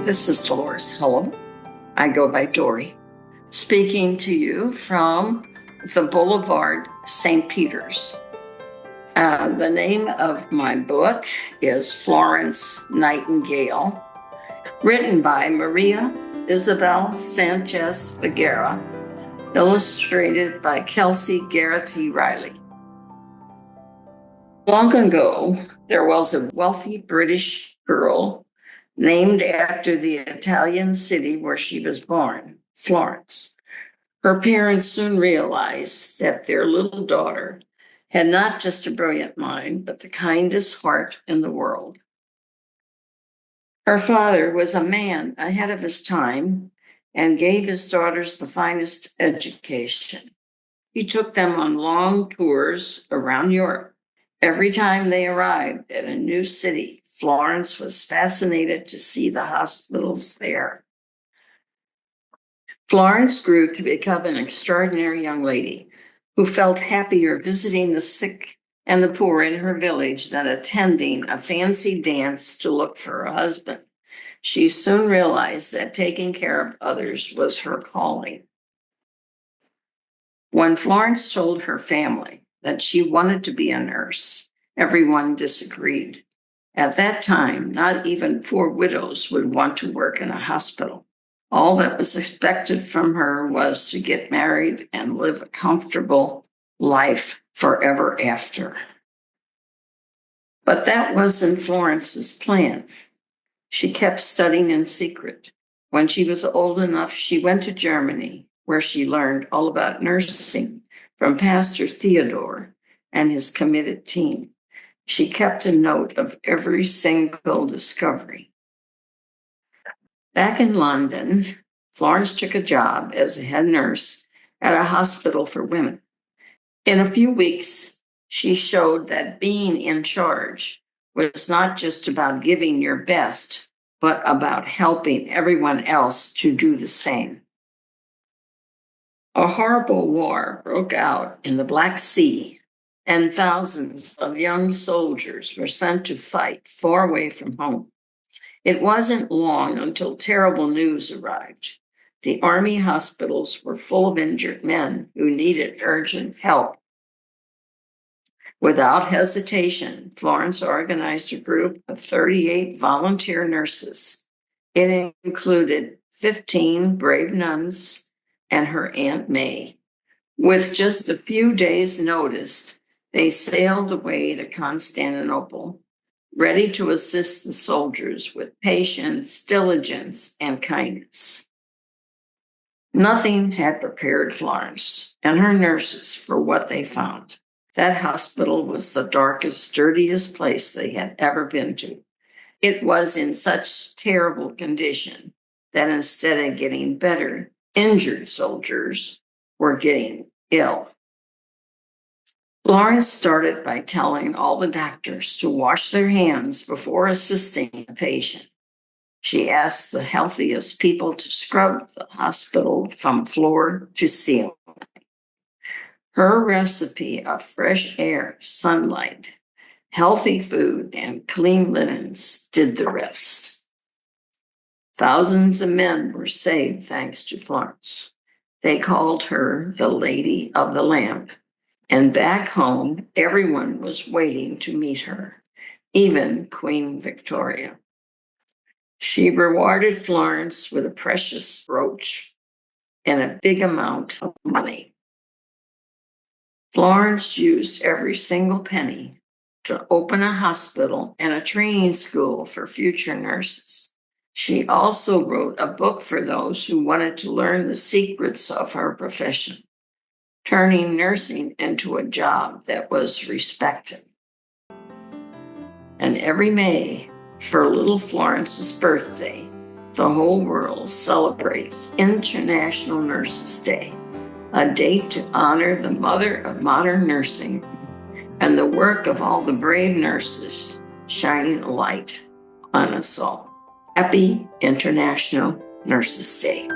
This is Dolores Hulub. I go by Dory, speaking to you from the Boulevard, St. Peter's. The name of my book is Florence Nightingale, written by Maria Isabel Sánchez Vegara, illustrated by Kelsey Garrity-Riley. Long ago, there was a wealthy British girl named after the Italian city where she was born, Florence. Her parents soon realized that their little daughter had not just a brilliant mind, but the kindest heart in the world. Her father was a man ahead of his time and gave his daughters the finest education. He took them on long tours around Europe. Every time they arrived at a new city, Florence was fascinated to see the hospitals there. Florence grew to become an extraordinary young lady who felt happier visiting the sick and the poor in her village than attending a fancy dance to look for a husband. She soon realized that taking care of others was her calling. When Florence told her family that she wanted to be a nurse, everyone disagreed. At that time, not even poor widows would want to work in a hospital. All that was expected from her was to get married and live a comfortable life forever after. But that wasn't Florence's plan. She kept studying in secret. When she was old enough, she went to Germany, where she learned all about nursing from Pastor Theodore and his committed team. She kept a note of every single discovery. Back in London, Florence took a job as a head nurse at a hospital for women. In a few weeks, she showed that being in charge was not just about giving your best, but about helping everyone else to do the same. A horrible war broke out in the Black Sea, and thousands of young soldiers were sent to fight far away from home. It wasn't long until terrible news arrived. The army hospitals were full of injured men who needed urgent help. Without hesitation, Florence organized a group of 38 volunteer nurses. It included 15 brave nuns and her Aunt May. With just a few days' notice, they sailed away to Constantinople, ready to assist the soldiers with patience, diligence, and kindness. Nothing had prepared Florence and her nurses for what they found. That hospital was the darkest, dirtiest place they had ever been to. It was in such terrible condition that instead of getting better, injured soldiers were getting ill. Florence started by telling all the doctors to wash their hands before assisting a patient. She asked the healthiest people to scrub the hospital from floor to ceiling. Her recipe of fresh air, sunlight, healthy food, and clean linens did the rest. Thousands of men were saved thanks to Florence. They called her the Lady of the Lamp. And back home, everyone was waiting to meet her, even Queen Victoria. She rewarded Florence with a precious brooch and a big amount of money. Florence used every single penny to open a hospital and a training school for future nurses. She also wrote a book for those who wanted to learn the secrets of her profession, turning nursing into a job that was respected. And every May, for little Florence's birthday, the whole world celebrates International Nurses Day, a date to honor the mother of modern nursing and the work of all the brave nurses shining a light on us all. Happy International Nurses Day.